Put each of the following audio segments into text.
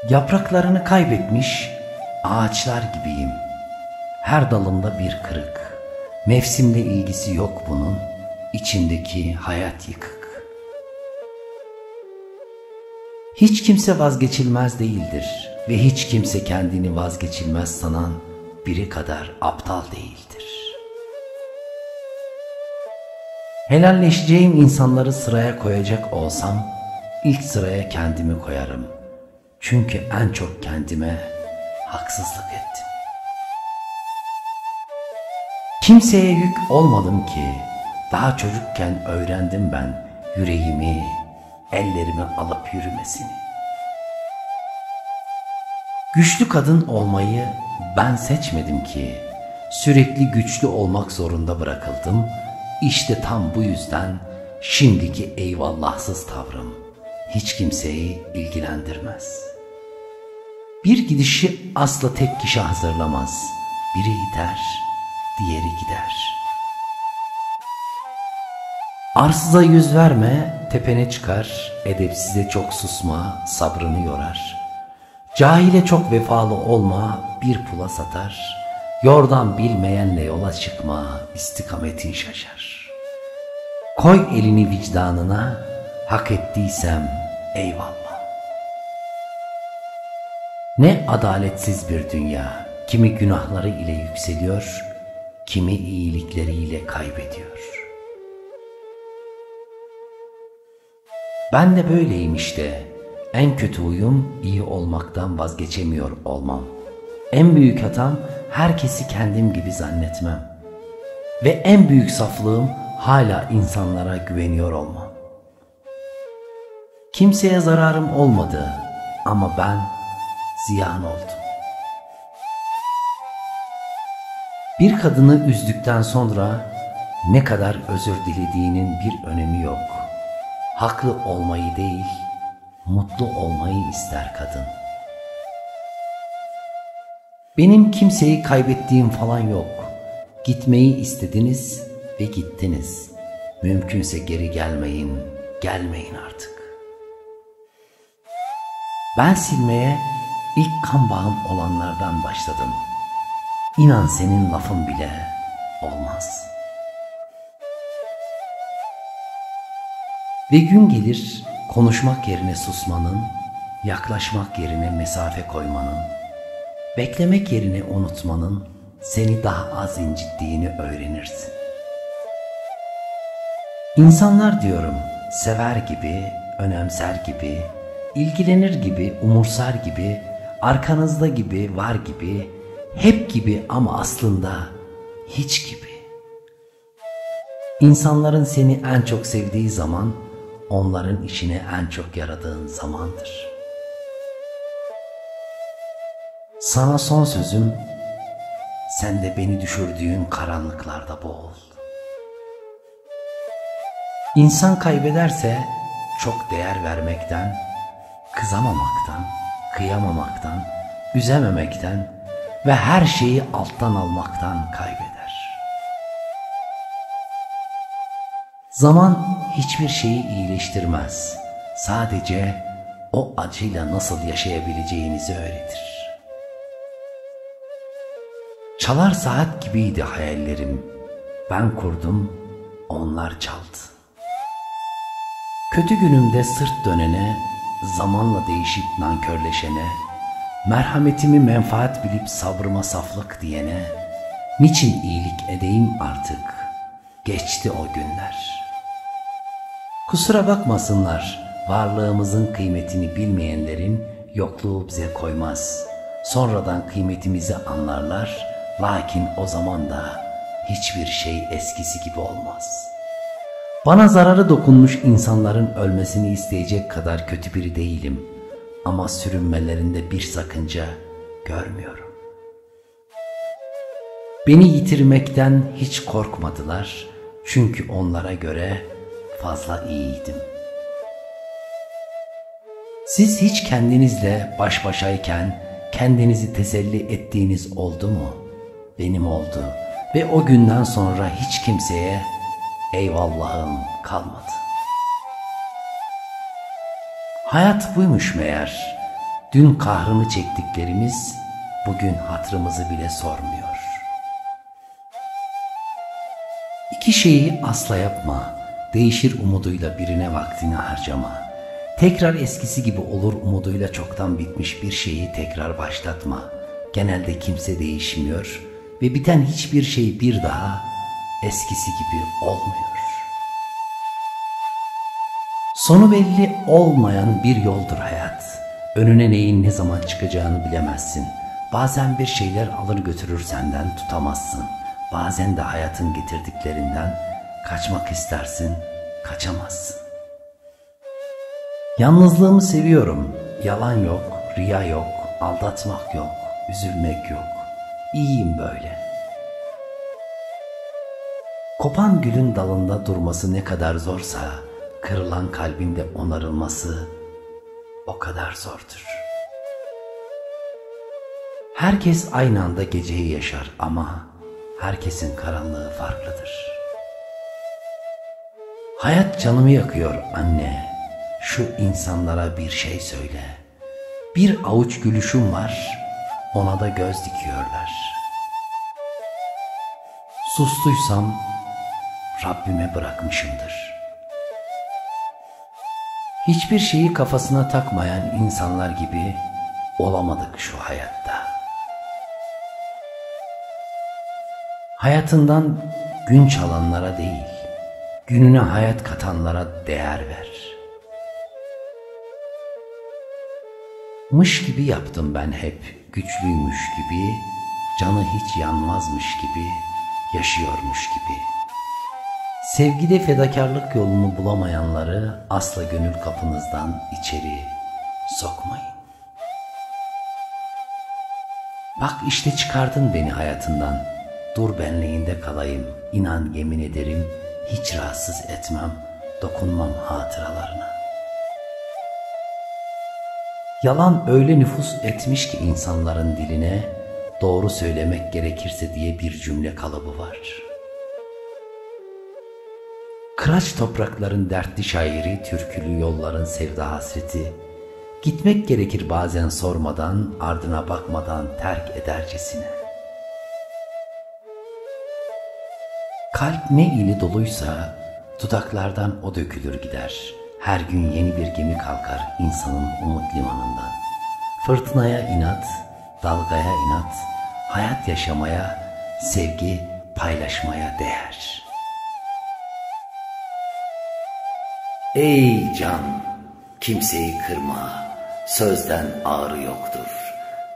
Yapraklarını kaybetmiş ağaçlar gibiyim. Her dalımda bir kırık. Mevsimle ilgisi yok bunun. İçindeki hayat yıkık. Hiç kimse vazgeçilmez değildir ve hiç kimse kendini vazgeçilmez sanan biri kadar aptal değildir. Helalleşeceğim insanları sıraya koyacak olsam ilk sıraya kendimi koyarım. Çünkü en çok kendime haksızlık ettim. Kimseye yük olmadım ki. Daha çocukken öğrendim ben yüreğimi, ellerimi alıp yürümesini. Güçlü kadın olmayı ben seçmedim ki. Sürekli güçlü olmak zorunda bırakıldım. İşte tam bu yüzden şimdiki eyvallahsız tavrım hiç kimseyi ilgilendirmez. Bir gidişi asla tek kişi hazırlamaz. Biri gider, diğeri gider. Arsıza yüz verme, tepene çıkar. Edepsize çok susma, sabrını yorar. Cahile çok vefalı olma, bir pula satar. Yordan bilmeyenle yola çıkma, istikametin şaşar. Koy elini vicdanına, hak ettiysem eyvallah. Ne adaletsiz bir dünya, kimi günahları ile yükseliyor, kimi iyilikleriyle kaybediyor. Ben de böyleyim işte. En kötü huyum iyi olmaktan vazgeçemiyor olmam. En büyük hatam herkesi kendim gibi zannetmem. Ve en büyük saflığım hala insanlara güveniyor olmam. Kimseye zararım olmadı ama ben ziyan oldum. Bir kadını üzdükten sonra ne kadar özür dilediğinin bir önemi yok. Haklı olmayı değil, mutlu olmayı ister kadın. Benim kimseyi kaybettiğim falan yok. Gitmeyi istediniz ve gittiniz. Mümkünse geri gelmeyin, gelmeyin artık. Ben silmeye ilk kan bağım olanlardan başladım. İnan senin lafın bile olmaz. Ve gün gelir konuşmak yerine susmanın, yaklaşmak yerine mesafe koymanın, beklemek yerine unutmanın seni daha az incittiğini öğrenirsin. İnsanlar diyorum, sever gibi, önemser gibi, ilgilenir gibi, umursar gibi, arkanızda gibi, var gibi, hep gibi ama aslında hiç gibi. İnsanların seni en çok sevdiği zaman, onların işine en çok yaradığın zamandır. Sana son sözüm, sen de beni düşürdüğün karanlıklarda boğul. İnsan kaybederse çok değer vermekten, kızamamaktan, kıyamamaktan, üzememekten ve her şeyi alttan almaktan kaybeder. Zaman hiçbir şeyi iyileştirmez. Sadece o acıyla nasıl yaşayabileceğinizi öğretir. Çalar saat gibiydi hayallerim. Ben kurdum, onlar çaldı. Kötü günümde sırt dönene, zamanla değişip nankörleşene, merhametimi menfaat bilip sabrıma saflık diyene, niçin iyilik edeyim artık, geçti o günler. Kusura bakmasınlar, varlığımızın kıymetini bilmeyenlerin yokluğu bize koymaz. Sonradan kıymetimizi anlarlar, lakin o zaman da hiçbir şey eskisi gibi olmaz. Bana zararı dokunmuş insanların ölmesini isteyecek kadar kötü biri değilim. Ama sürünmelerinde bir sakınca görmüyorum. Beni yitirmekten hiç korkmadılar. Çünkü onlara göre fazla iyiydim. Siz hiç kendinizle baş başayken kendinizi teselli ettiğiniz oldu mu? Benim oldu ve o günden sonra hiç kimseye eyvallahım kalmadı. Hayat buymuş meğer. Dün kahrını çektiklerimiz bugün hatırımızı bile sormuyor. İki şeyi asla yapma, değişir umuduyla birine vaktini harcama. Tekrar eskisi gibi olur umuduyla çoktan bitmiş bir şeyi tekrar başlatma. Genelde kimse değişmiyor ve biten hiçbir şey bir daha eskisi gibi olmuyor. Sonu belli olmayan bir yoldur hayat. Önüne neyin ne zaman çıkacağını bilemezsin. Bazen bir şeyler alır götürür senden, tutamazsın. Bazen de hayatın getirdiklerinden kaçmak istersin, kaçamazsın. Yalnızlığımı seviyorum. Yalan yok, riya yok, aldatmak yok, üzülmek yok. İyiyim böyle. Kopan gülün dalında durması ne kadar zorsa, kırılan kalbinde onarılması o kadar zordur. Herkes aynı anda geceyi yaşar ama herkesin karanlığı farklıdır. Hayat canımı yakıyor anne. Şu insanlara bir şey söyle. Bir avuç gülüşüm var, ona da göz dikiyorlar. Sustuysam Rabbime bırakmışımdır. Hiçbir şeyi kafasına takmayan insanlar gibi olamadık şu hayatta. Hayatından gün çalanlara değil, gününe hayat katanlara değer ver. Mış gibi yaptım ben hep, güçlüymüş gibi, canı hiç yanmazmış gibi, yaşıyormuş gibi. Sevgide fedakarlık yolunu bulamayanları asla gönül kapınızdan içeri sokmayın. Bak işte çıkardın beni hayatından, dur benliğinde kalayım, inan yemin ederim hiç rahatsız etmem, dokunmam hatıralarına. Yalan öyle nüfuz etmiş ki insanların diline, doğru söylemek gerekirse diye bir cümle kalıbı var. Kıraç toprakların dertli şairi, türkülü yolların sevda hasreti, gitmek gerekir bazen sormadan, ardına bakmadan terk edercesine. Kalp ne ile doluysa, dudaklardan o dökülür gider. Her gün yeni bir gemi kalkar insanın umut limanından. Fırtınaya inat, dalgaya inat, hayat yaşamaya, sevgi paylaşmaya değer. Ey can, kimseyi kırma, sözden ağrı yoktur.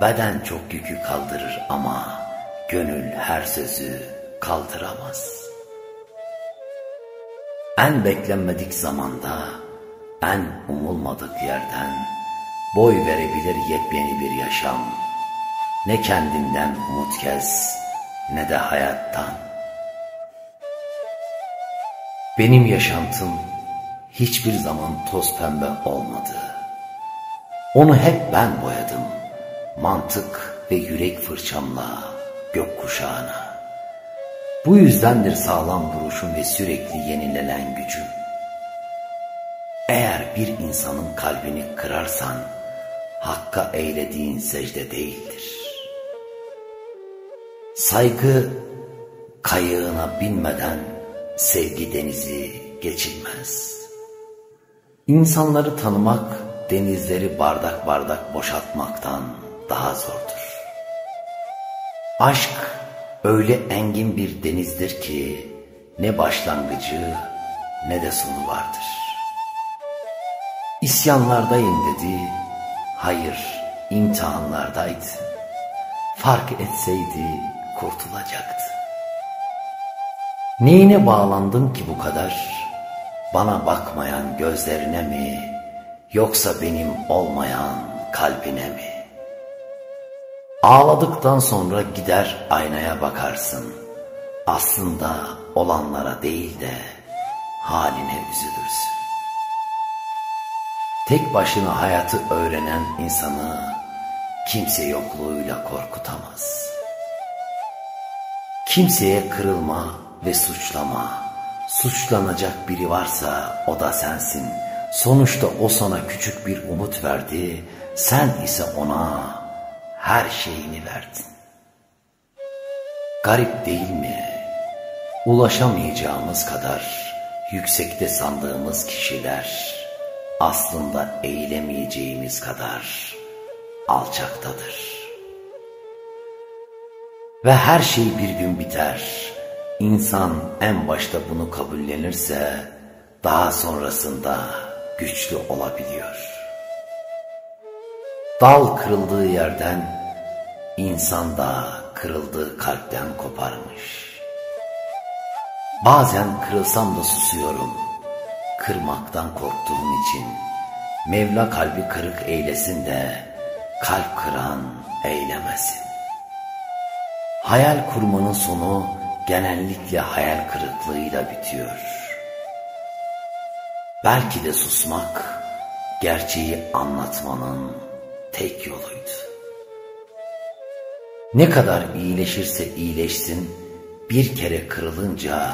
Beden çok yükü kaldırır ama gönül her sözü kaldıramaz. En beklenmedik zamanda, en umulmadık yerden boy verebilir yepyeni bir yaşam. Ne kendinden umut kes, ne de hayattan. Benim yaşantım hiçbir zaman toz pembe olmadı. Onu hep ben boyadım, mantık ve yürek fırçamla gökkuşağına. Bu yüzdendir sağlam duruşum ve sürekli yenilenen gücüm. Eğer bir insanın kalbini kırarsan, Hakk'a eylediğin secde değildir. Saygı kayığına binmeden sevgi denizi geçilmez. İnsanları tanımak, denizleri bardak bardak boşaltmaktan daha zordur. Aşk öyle engin bir denizdir ki, ne başlangıcı ne de sonu vardır. İsyanlardayım dedi, hayır imtihanlardaydı. Fark etseydi kurtulacaktı. Neyine bağlandım ki bu kadar? Bana bakmayan gözlerine mi, yoksa benim olmayan kalbine mi? Ağladıktan sonra gider aynaya bakarsın. Aslında olanlara değil de haline üzülürsün. Tek başına hayatı öğrenen insanı kimse yokluğuyla korkutamaz. Kimseye kırılma ve suçlama. Suçlanacak biri varsa o da sensin. Sonuçta o sana küçük bir umut verdi sen ise ona her şeyini verdin. Garip değil mi? Ulaşamayacağımız kadar yüksekte sandığımız kişiler aslında eğilemeyeceğimiz kadar alçaktadır. Ve her şey bir gün biter. İnsan en başta bunu kabullenirse daha sonrasında güçlü olabiliyor. Dal kırıldığı yerden, insan da kırıldığı kalpten koparmış. Bazen kırılsam da susuyorum, kırmaktan korktuğum için. Mevla kalbi kırık eylesin de kalp kıran eylemesin. Hayal kurmanın sonu genellikle hayal kırıklığıyla bitiyor. Belki de susmak gerçeği anlatmanın tek yoluydu. Ne kadar iyileşirse iyileşsin, bir kere kırılınca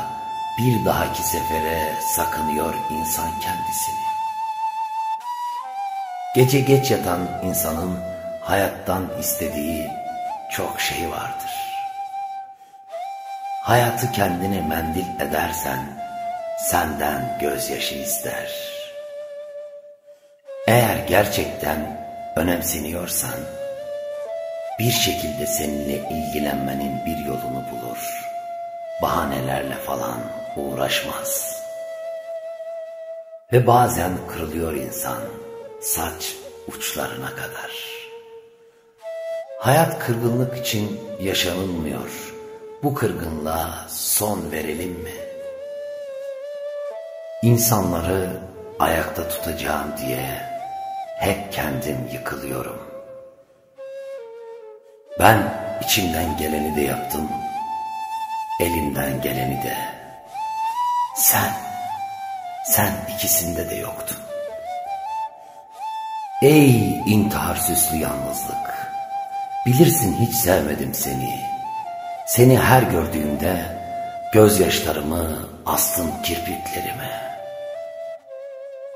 bir dahaki sefere sakınıyor insan kendisini. Gece geç yatan insanın hayattan istediği çok şey vardır. Hayatı kendine mendil edersen senden gözyaşı ister. Eğer gerçekten önemseniyorsan bir şekilde seninle ilgilenmenin bir yolunu bulur. Bahanelerle falan uğraşmaz. Ve bazen kırılıyor insan saç uçlarına kadar. Hayat kırgınlık için yaşanılmıyor. Bu kırgınlığa son verelim mi? İnsanları ayakta tutacağım diye hep kendim yıkılıyorum. Ben içimden geleni de yaptım, elimden geleni de. Sen ikisinde de yoktun. Ey intihar süslü yalnızlık, bilirsin hiç sevmedim seni. Seni her gördüğümde gözyaşlarımı astım kirpiklerime.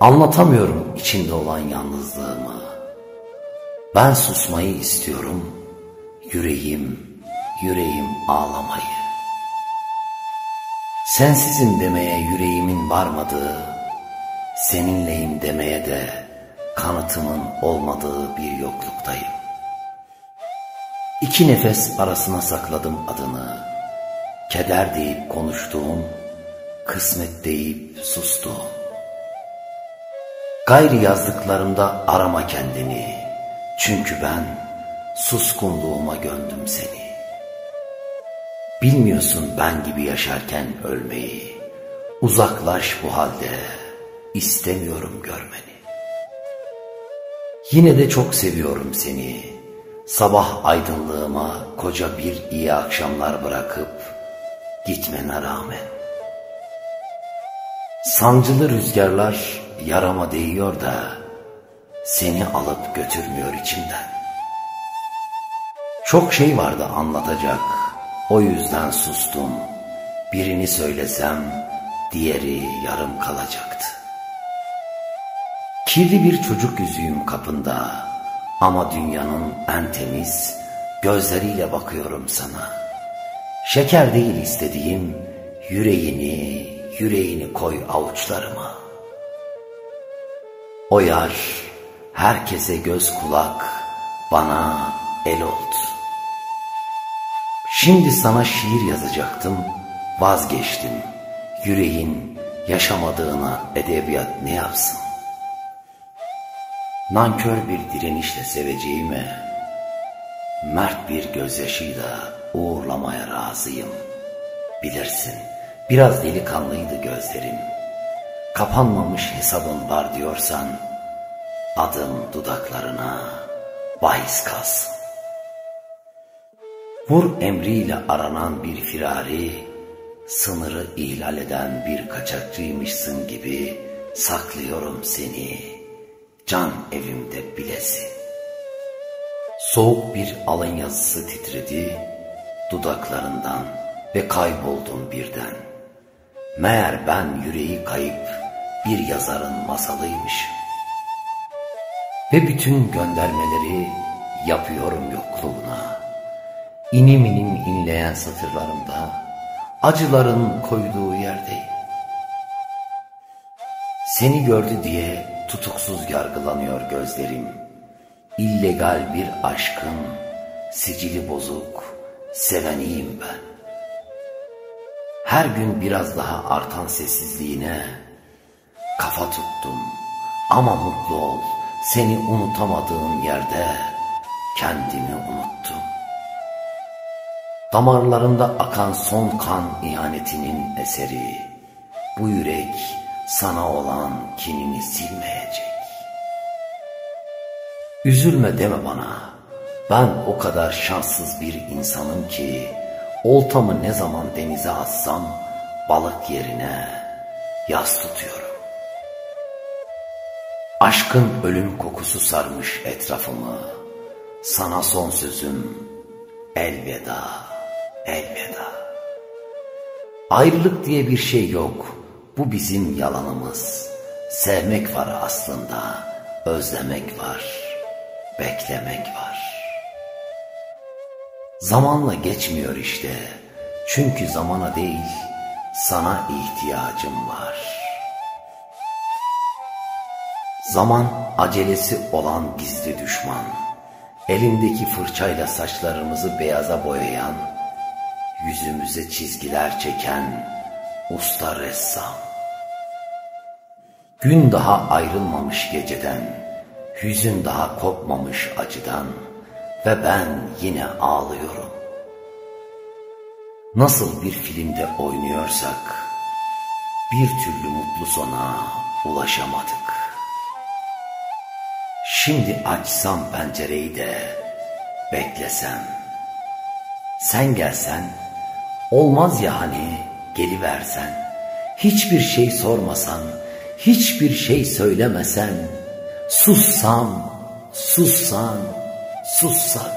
Anlatamıyorum içinde olan yalnızlığımı. Ben susmayı istiyorum, yüreğim ağlamayı. Sensizim demeye yüreğimin varmadığı, seninleyim demeye de kanıtımın olmadığı bir yokluktayım. İki nefes arasına sakladım adını, keder deyip konuştuğum, kısmet deyip sustuğum. Gayri yazdıklarımda arama kendini, çünkü ben suskunluğuma gömdüm seni. Bilmiyorsun ben gibi yaşarken ölmeyi, uzaklaş bu halde, istemiyorum görmeni. Yine de çok seviyorum seni, sabah aydınlığıma koca bir iyi akşamlar bırakıp gitmene rağmen. Sancılı rüzgarlar yarama değiyor da seni alıp götürmüyor içimden. Çok şey vardı anlatacak, o yüzden sustum. Birini söylesem diğeri yarım kalacaktı. Kirli bir çocuk yüzüğüm kapında, ama dünyanın en temiz gözleriyle bakıyorum sana. Şeker değil istediğim, yüreğini koy avuçlarıma. O yar herkese göz kulak, bana el oldu. Şimdi sana şiir yazacaktım, vazgeçtim. Yüreğin yaşamadığına edebiyat ne yapsın? Nankör bir direnişle seveceğime, mert bir gözyaşıyla uğurlamaya razıyım. Bilirsin, biraz delikanlıydı gözlerim. Kapanmamış hesabın var diyorsan, adım dudaklarına bahis kalsın. Vur emriyle aranan bir firari, sınırı ihlal eden bir kaçakçıymışsın gibi saklıyorum seni, can evimde bilesin. Soğuk bir alın yazısı titredi dudaklarından ve kayboldum birden. Meğer ben yüreği kayıp bir yazarın masalıymışım. Ve bütün göndermeleri yapıyorum yokluğuna. İnim inim inleyen satırlarımda, acıların koyduğu yerdeyim. Seni gördü diye tutuksuz yargılanıyor gözlerim. İllegal bir aşkın, sicili bozuk, seveniyim ben. Her gün biraz daha artan sessizliğine kafa tuttum. Ama mutlu ol, seni unutamadığım yerde kendimi unuttum. Damarlarında akan son kan ihanetinin eseri. Bu yürek sana olan kinini silmeyecek. Üzülme deme bana, ben o kadar şanssız bir insanım ki, oltamı ne zaman denize atsam balık yerine yas tutuyorum. Aşkın ölüm kokusu sarmış etrafımı. Sana son sözüm elveda, elveda. Ayrılık diye bir şey yok, bu bizim yalanımız. Sevmek var aslında, özlemek var, beklemek var. Zamanla geçmiyor işte, çünkü zamana değil, sana ihtiyacım var. Zaman acelesi olan gizli düşman, elindeki fırçayla saçlarımızı beyaza boyayan, yüzümüze çizgiler çeken usta ressam. Gün daha ayrılmamış geceden, hüzün daha kopmamış acıdan ve ben yine ağlıyorum. Nasıl bir filmde oynuyorsak, bir türlü mutlu sona ulaşamadık. Şimdi açsam pencereyi de beklesem, sen gelsen, olmaz ya hani geliversen, hiçbir şey sormasan, hiçbir şey söylemesen, sussam, sussan, sussak.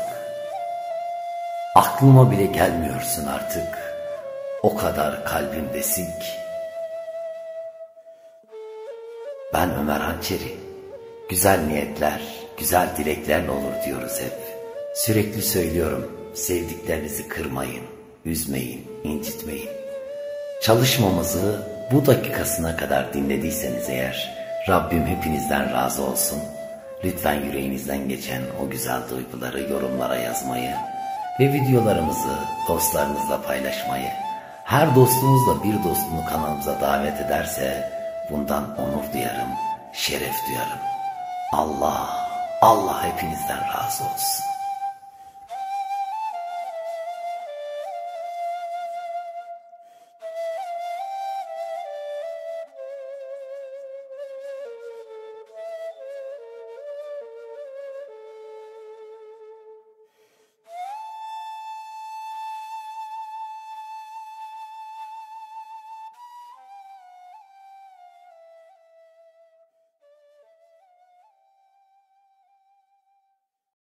Aklıma bile gelmiyorsun artık, o kadar kalbimdesin ki. Ben Ömer Hançeri. Güzel niyetler, güzel dileklerle olur diyoruz hep. Sürekli söylüyorum, sevdiklerinizi kırmayın, üzmeyin, incitmeyin. Çalışmamızı bu dakikasına kadar dinlediyseniz eğer, Rabbim hepinizden razı olsun. Lütfen yüreğinizden geçen o güzel duyguları yorumlara yazmayı ve videolarımızı dostlarınızla paylaşmayı, her dostumuzla bir dostunu kanalımıza davet ederse bundan onur duyarım, şeref duyarım. Allah hepinizden razı olsun.